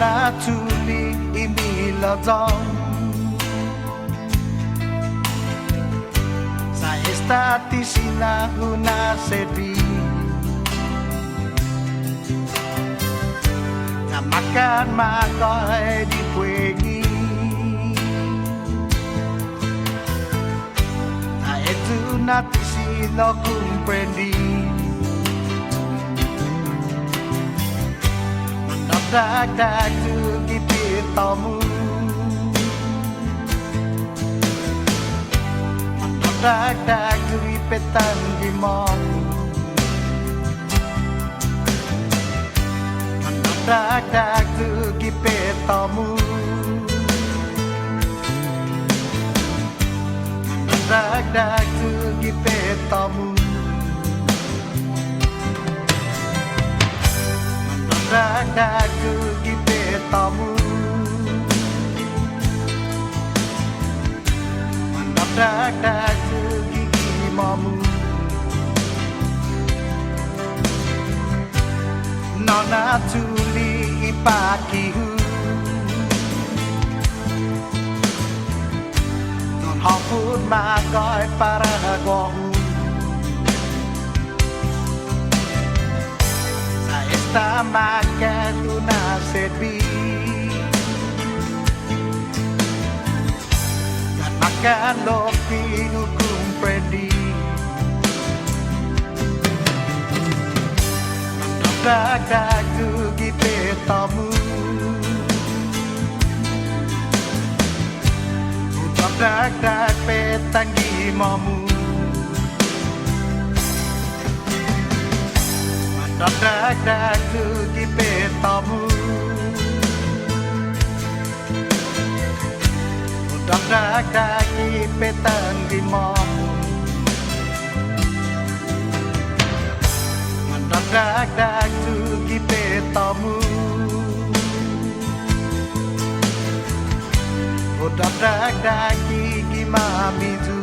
nona tuli imila dong sa estati sina una sebi na makan makoy di puegi na itu nati sino comprendi dag tu gipit tamu dag tu ipetan gimong dag tu gipit tamu dag tu gipit tamu dag tu gipit tamu dag tu gigi mamu nona tuli ipakihu non hoput magoy para gohu ta makan una servi dan makan lopi hukum predi dag tu gipit tamu dag petanggi mamu dag tu gipit tamu dag gipitan gimamu dag tu gipit tamu dag gigi mami tu